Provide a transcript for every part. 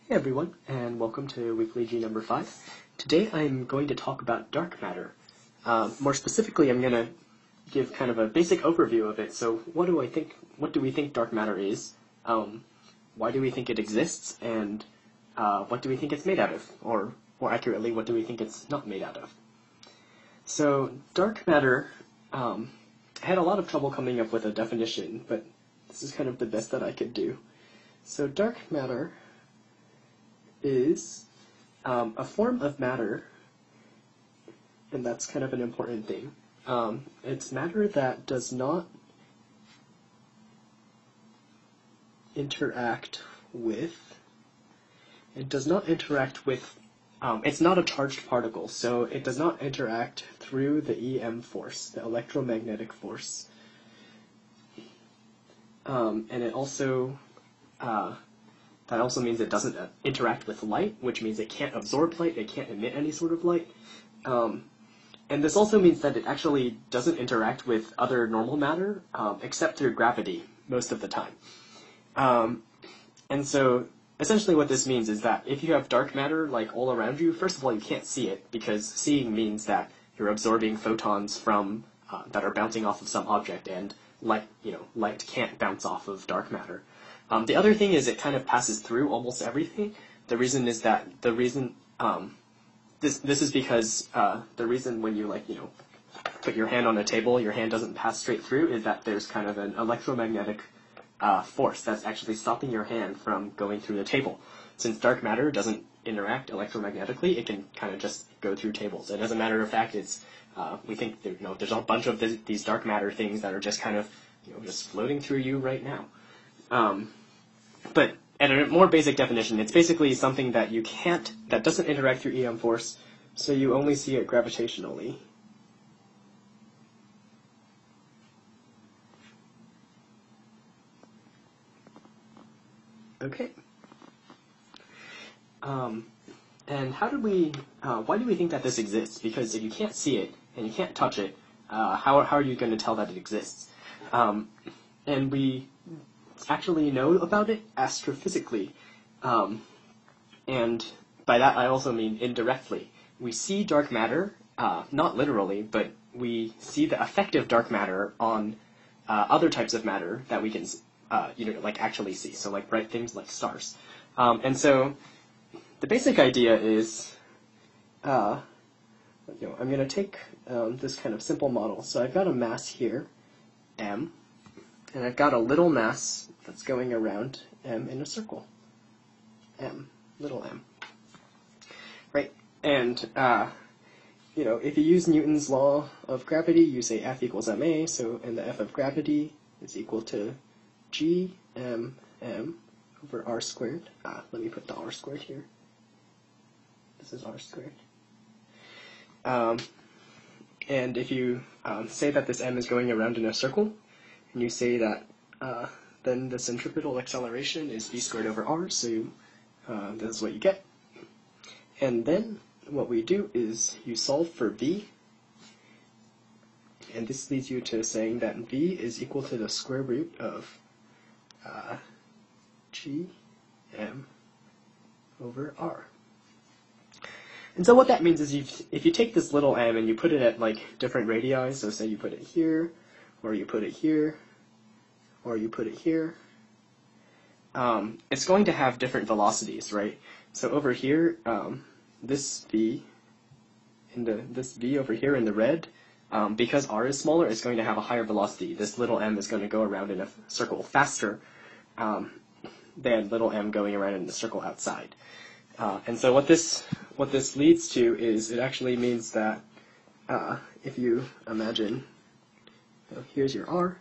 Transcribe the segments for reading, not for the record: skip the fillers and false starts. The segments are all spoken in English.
Hey everyone, and welcome to Weekly G number 5. Today I'm going to talk about dark matter. More specifically, I'm going to give kind of a basic overview of it. So what do we think dark matter is? Why do we think it exists? And what do we think it's made out of? Or more accurately, what do we think it's not made out of? So dark matter, I had a lot of trouble coming up with a definition, but this is kind of the best that I could do. So dark matter is a form of matter, and that's kind of an important thing. It's matter that does not interact with, it's not a charged particle, so it does not interact through the EM force, the electromagnetic force. And it also, that also means it doesn't interact with light, which means it can't absorb light, it can't emit any sort of light. And this also means that it actually doesn't interact with other normal matter, except through gravity, most of the time. And so, essentially what this means is that if you have dark matter, like, all around you, first of all, you can't see it, because seeing means that you're absorbing photons from, that are bouncing off of some object, and light can't bounce off of dark matter. The other thing is it kind of passes through almost everything. The reason is that this is because the reason when you put your hand on a table, your hand doesn't pass straight through, is that there's kind of an electromagnetic force that's actually stopping your hand from going through the table. Since dark matter doesn't interact electromagnetically, it can kind of just go through tables. And as a matter of fact, it's we think there's a bunch of these dark matter things that are just kind of just floating through you right now. But at a more basic definition, it's basically something that that doesn't interact through EM force, so you only see it gravitationally. Okay. And why do we think that this exists? Because if you can't see it, and you can't touch it, how are you going to tell that it exists? And we actually know about it astrophysically. And by that I also mean indirectly. We see dark matter, not literally, but we see the effect of dark matter on other types of matter that we can actually see. So like bright things like stars. And so the basic idea is, I'm going to take this kind of simple model. So I've got a mass here, m, and I've got a little mass that's going around m in a circle. M, little m. Right? And, if you use Newton's law of gravity, you say F equals ma, and the F of gravity is equal to g m over r squared. Let me put the r squared here. This is r squared. And if you say that this m is going around in a circle, and you say that then the centripetal acceleration is v squared over r, so this is what you get. And then what we do is you solve for v, and this leads you to saying that v is equal to the square root of g m over r. And so what that means is if you take this little m and you put it at different radii, so say you put it here, or you put it here, or you put it here, it's going to have different velocities, right? So over here, this v over here in the red, because r is smaller, it's going to have a higher velocity. This little m is going to go around in a circle faster than little m going around in the circle outside. And so what this leads to is it actually means that if you imagine, here's your r,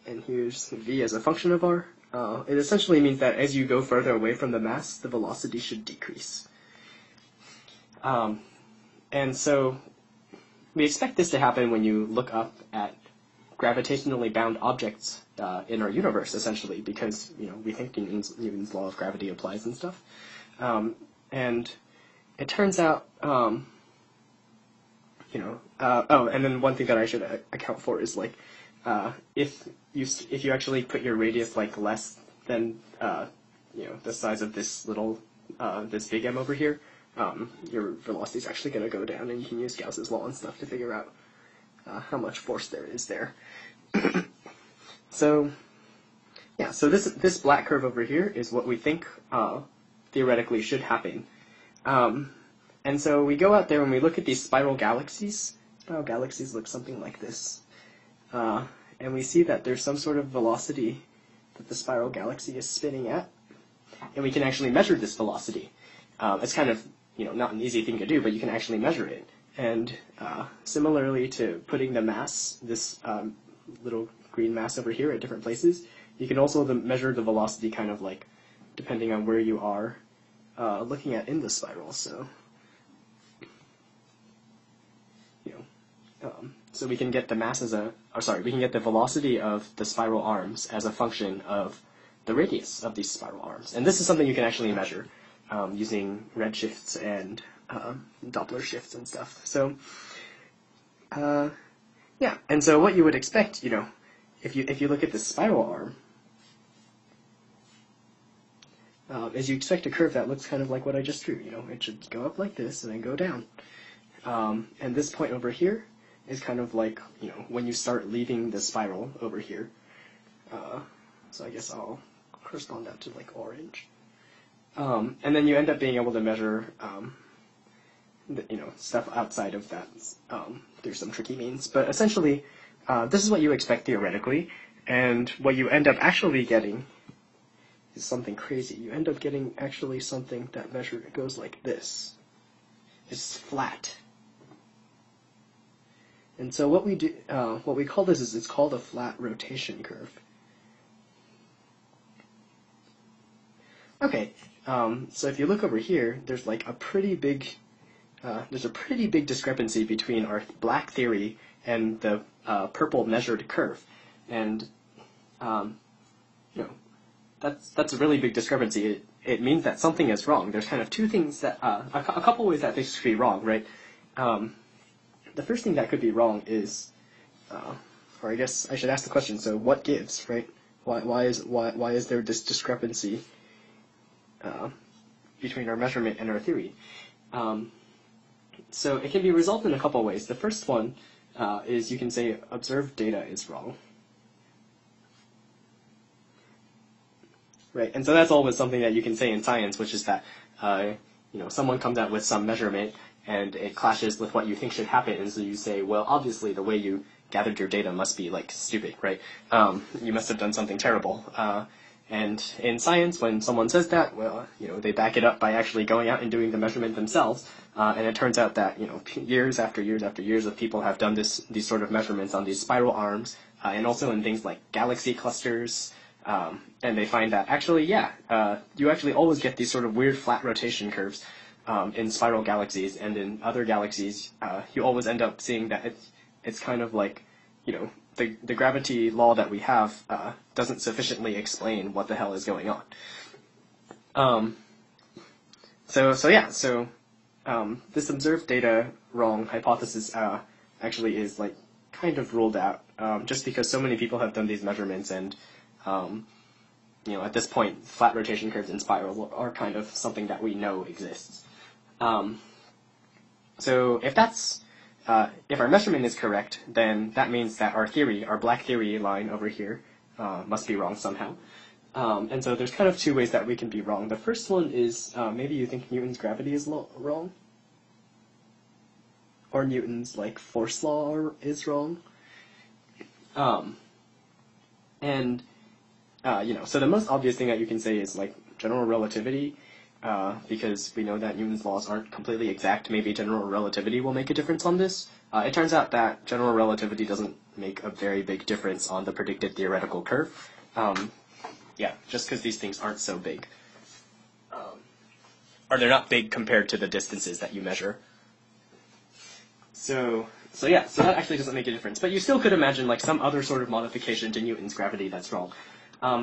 and here's v as a function of r, it essentially means that as you go further away from the mass, the velocity should decrease. And so we expect this to happen when you look up at gravitationally bound objects in our universe, essentially, because we think Newton's law of gravity applies and stuff. And it turns out, and then one thing that I should account for is if you actually put your radius less than the size of this little this big M over here, your velocity is actually going to go down, and you can use Gauss's law and stuff to figure out how much force there is there. So, yeah, so this black curve over here is what we think theoretically should happen. And so we go out there and we look at these spiral galaxies. Galaxies look something like this. And we see that there's some sort of velocity that the spiral galaxy is spinning at. And we can actually measure this velocity. It's kind of, not an easy thing to do, but you can actually measure it. And similarly to putting the mass, this little green mass over here at different places, you can also measure the velocity kind of like depending on where you are looking at in the spiral. So, so we can get the mass as we can get the velocity of the spiral arms as a function of the radius of these spiral arms. And this is something you can actually measure using redshifts and Doppler shifts and stuff. So, yeah, and so what you would expect, if you look at the spiral arm, is you expect a curve that looks kind of like what I just drew. It should go up like this and then go down. And this point over here is kind of like, when you start leaving the spiral over here. So I guess I'll correspond that to like orange. And then you end up being able to measure, stuff outside of that through some tricky means. But essentially, this is what you expect theoretically, and what you end up actually getting is something crazy. You end up getting actually something that goes like this. It's flat. And so what we do, what we call this is it's called a flat rotation curve. Okay, so if you look over here, there's like a pretty big, discrepancy between our black theory and the purple measured curve, and that's a really big discrepancy. It means that something is wrong. There's kind of two things that a couple ways that this could be wrong, right? The first thing that could be wrong is, or I guess I should ask the question. So what gives, right? Why is there this discrepancy between our measurement and our theory? So it can be resolved in a couple ways. The first one is you can say observed data is wrong. Right, and so that's always something that you can say in science, which is that someone comes out with some measurement and it clashes with what you think should happen, and so you say, well, obviously the way you gathered your data must be like stupid, right? You must have done something terrible. And in science, when someone says that, well, they back it up by actually going out and doing the measurement themselves. And it turns out that, years after years after years of people have done these sort of measurements on these spiral arms, and also in things like galaxy clusters. And they find that actually, you actually always get these sort of weird flat rotation curves in spiral galaxies, and in other galaxies, you always end up seeing that it's kind of like, the gravity law that we have doesn't sufficiently explain what the hell is going on. So this observed data wrong hypothesis actually is like kind of ruled out, just because so many people have done these measurements, and at this point, flat rotation curves in spiral are kind of something that we know exists. So if our measurement is correct, then that means that our theory, our black theory line over here, must be wrong somehow. And so there's kind of two ways that we can be wrong. The first one is maybe you think Newton's gravity is wrong, or Newton's force law is wrong. So the most obvious thing that you can say is general relativity. Because we know that Newton's laws aren't completely exact, maybe general relativity will make a difference on this. It turns out that general relativity doesn't make a very big difference on the predicted theoretical curve. Just because these things aren't so big. Or they're not big compared to the distances that you measure. So that actually doesn't make a difference. But you still could imagine some other sort of modification to Newton's gravity that's wrong.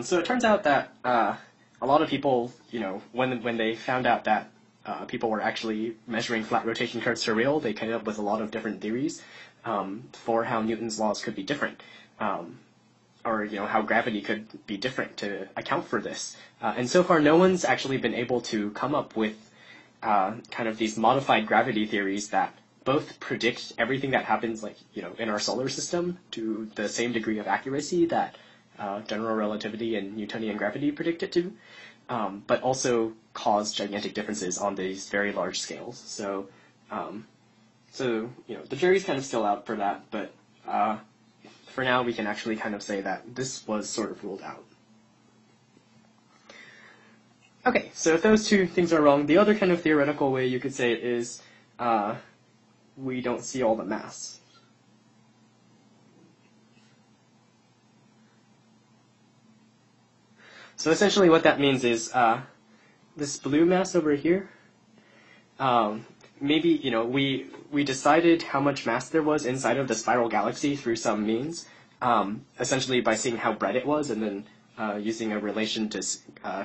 So it turns out that a lot of people, when they found out that people were actually measuring flat rotation curves for real, they came up with a lot of different theories for how Newton's laws could be different. or how gravity could be different to account for this. And so far, no one's actually been able to come up with kind of these modified gravity theories that both predict everything that happens, like in our solar system to the same degree of accuracy that general relativity and Newtonian gravity predict it to, but also cause gigantic differences on these very large scales. So, the jury's kind of still out for that, but for now we can actually kind of say that this was sort of ruled out. Okay, so if those two things are wrong, the other kind of theoretical way you could say it is we don't see all the mass. So essentially what that means is this blue mass over here, maybe, we decided how much mass there was inside of the spiral galaxy through some means, essentially by seeing how bright it was and then using a relation to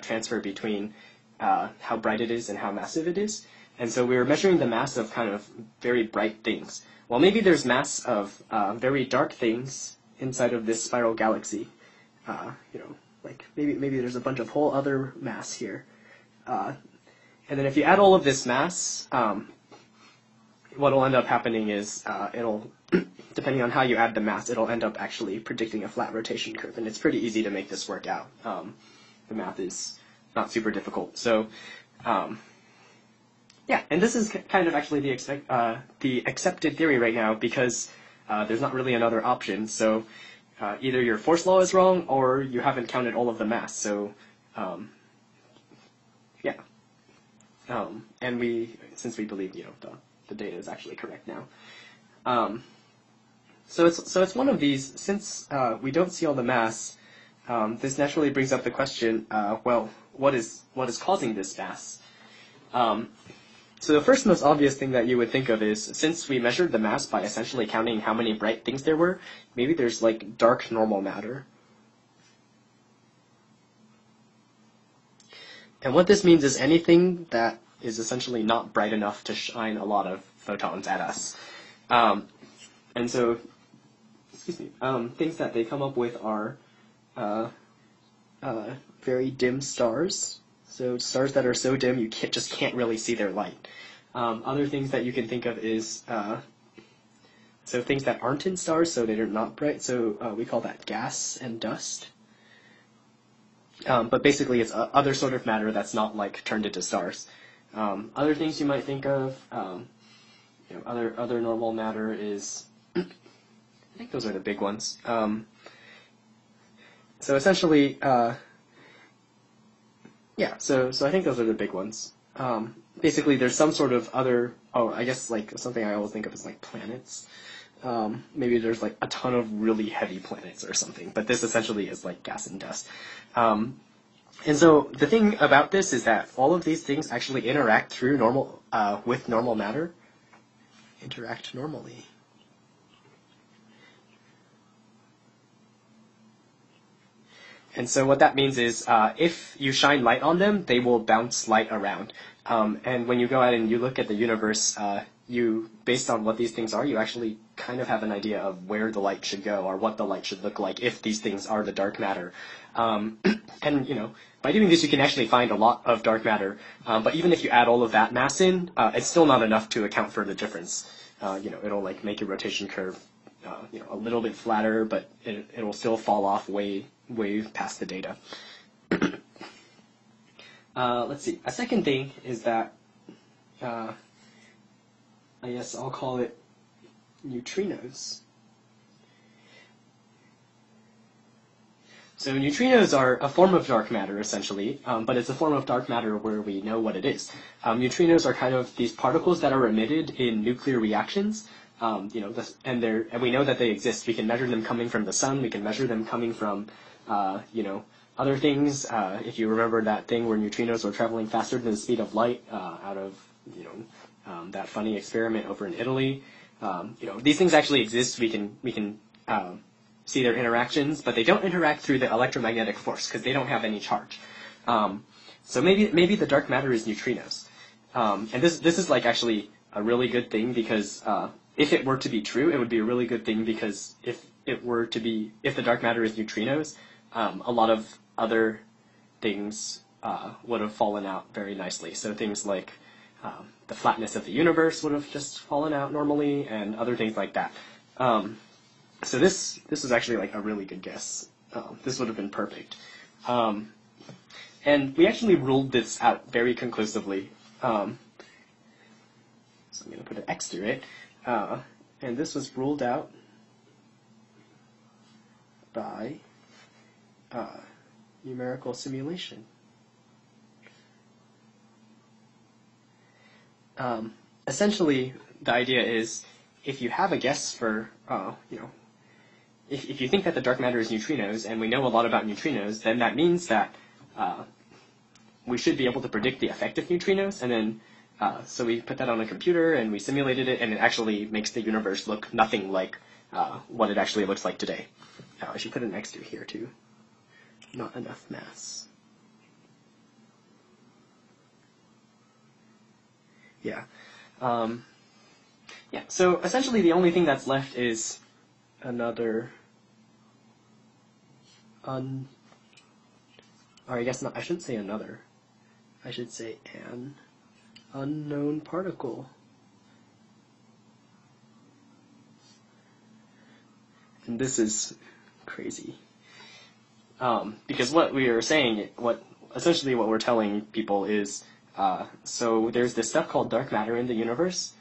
transfer between how bright it is and how massive it is. And so we were measuring the mass of kind of very bright things. Well, maybe there's mass of very dark things inside of this spiral galaxy. Like maybe there's a bunch of whole other mass here. And then if you add all of this mass, what will end up happening is it'll, depending on how you add the mass, it'll end up actually predicting a flat rotation curve. And it's pretty easy to make this work out. The math is not super difficult. So, yeah, and this is kind of actually the accepted theory right now because there's not really another option. So either your force law is wrong or you haven't counted all of the mass. So, yeah. And since we believe, the data is actually correct now. So it's one of these, since we don't see all the mass, this naturally brings up the question, well, what is causing this mass? So the first most obvious thing that you would think of is, since we measured the mass by essentially counting how many bright things there were, maybe there's like dark normal matter. And what this means is anything that is essentially not bright enough to shine a lot of photons at us. And so, things that they come up with are very dim stars. So stars that are so dim you just can't really see their light. Other things that you can think of is so things that aren't in stars, so they're not bright. So we call that gas and dust. But basically, it's other sort of matter that's not like turned into stars. Other things you might think of, other normal matter is, I think those are the big ones. So essentially, yeah. So I think those are the big ones. Basically, there's some sort of other. Oh, I guess like something I always think of is like planets. Maybe there's like a ton of really heavy planets or something, but this essentially is like gas and dust. And so the thing about this is that all of these things actually interact through with normal matter. Interact normally. And so what that means is if you shine light on them, they will bounce light around. And when you go out and you look at the universe, based on what these things are, you actually kind of have an idea of where the light should go or what the light should look like if these things are the dark matter. And, by doing this, you can actually find a lot of dark matter. But even if you add all of that mass in, it's still not enough to account for the difference. It'll like make your rotation curve, a little bit flatter, but it'll still fall off way past the data. Let's see. A second thing is that, I guess I'll call it neutrinos. So neutrinos are a form of dark matter, essentially, but it's a form of dark matter where we know what it is. Neutrinos are kind of these particles that are emitted in nuclear reactions. And we know that they exist. We can measure them coming from the sun. We can measure them coming from, other things. If you remember that thing where neutrinos were traveling faster than the speed of light, out of, that funny experiment over in Italy. These things actually exist. We can see their interactions, but they don't interact through the electromagnetic force because they don't have any charge. So maybe the dark matter is neutrinos. And this is like actually a really good thing because if it were to be true, it would be a really good thing because if if the dark matter is neutrinos, a lot of other things would have fallen out very nicely. So things like the flatness of the universe would have just fallen out normally, and other things like that. So this is actually like a really good guess. This would have been perfect. And we actually ruled this out very conclusively. So I'm going to put an X through it. And this was ruled out by numerical simulation. Essentially, the idea is if you have a guess for, if you think that the dark matter is neutrinos, and we know a lot about neutrinos, then that means that we should be able to predict the effect of neutrinos, and then so we put that on a computer and we simulated it, and it actually makes the universe look nothing like what it actually looks like today. I should put an X through here too. Not enough mass. Yeah. Yeah, so essentially the only thing that's left is another or I guess not, I shouldn't say another. I should say an unknown particle. And this is crazy. Because what we are saying, essentially what we're telling people is, so there's this stuff called dark matter in the universe.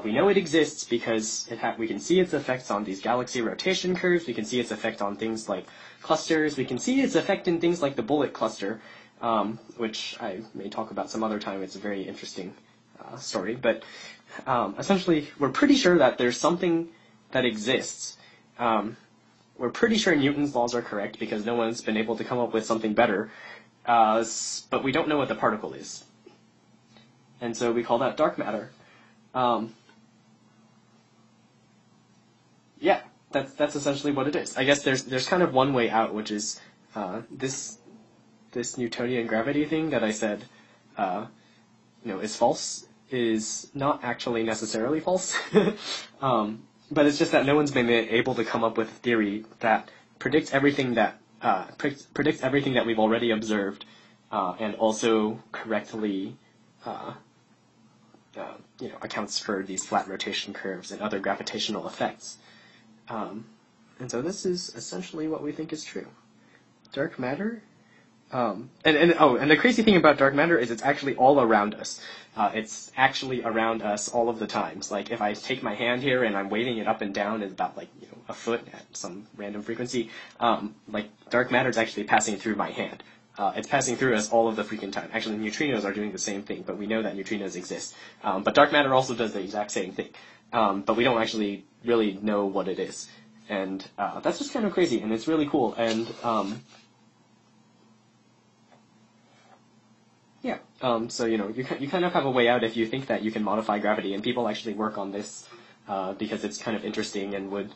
We know it exists because we can see its effects on these galaxy rotation curves. We can see its effect on things like clusters. We can see its effect in things like the bullet cluster, which I may talk about some other time. It's a very interesting story. But essentially, we're pretty sure that there's something that exists. We're pretty sure Newton's laws are correct because no one's been able to come up with something better. But we don't know what the particle is. And so we call that dark matter. Yeah, that's essentially what it is. I guess there's kind of one way out, which is this Newtonian gravity thing that I said is false, is not actually necessarily false. But it's just that no one's been able to come up with a theory that predicts everything that we've already observed, and also correctly accounts for these flat rotation curves and other gravitational effects. And so this is essentially what we think is true. Dark matter. And the crazy thing about dark matter is it's actually all around us. It's actually around us all of the times. Like if I take my hand here and I'm waving it up and down at about a foot at some random frequency, dark matter is actually passing through my hand. It's passing through us all of the freaking time. Actually, neutrinos are doing the same thing, but we know that neutrinos exist. But dark matter also does the exact same thing. But we don't actually really know what it is. And that's just kind of crazy, and it's really cool. And yeah, so you kind of have a way out if you think that you can modify gravity, and people actually work on this because it's kind of interesting and would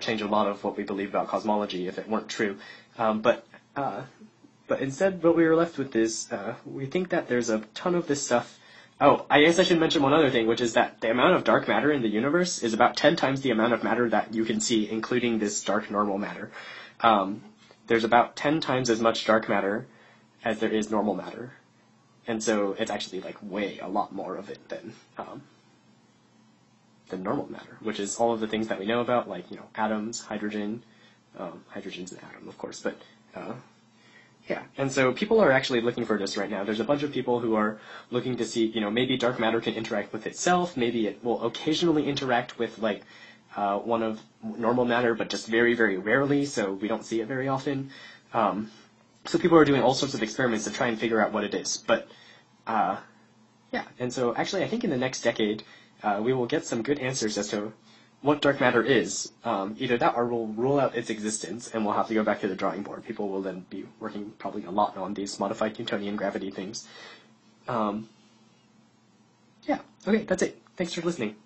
change a lot of what we believe about cosmology if it weren't true. But instead, what we were left with is we think that there's a ton of this stuff. Oh, I guess I should mention one other thing, which is that the amount of dark matter in the universe is about 10 times the amount of matter that you can see, including this dark normal matter. There's about 10 times as much dark matter as there is normal matter. And so it's actually way a lot more of it than normal matter, which is all of the things that we know about, atoms, hydrogen. Hydrogen's an atom, of course, but yeah. And so people are actually looking for this right now. There's a bunch of people who are looking to see, maybe dark matter can interact with itself. Maybe it will occasionally interact with one of normal matter, but just very, very rarely. So we don't see it very often. So people are doing all sorts of experiments to try and figure out what it is. But, yeah. And so actually, I think in the next decade, we will get some good answers as to what dark matter is. Either that or we'll rule out its existence, and we'll have to go back to the drawing board. People will then be working probably a lot on these modified Newtonian gravity things. Yeah. Okay, that's it. Thanks for listening.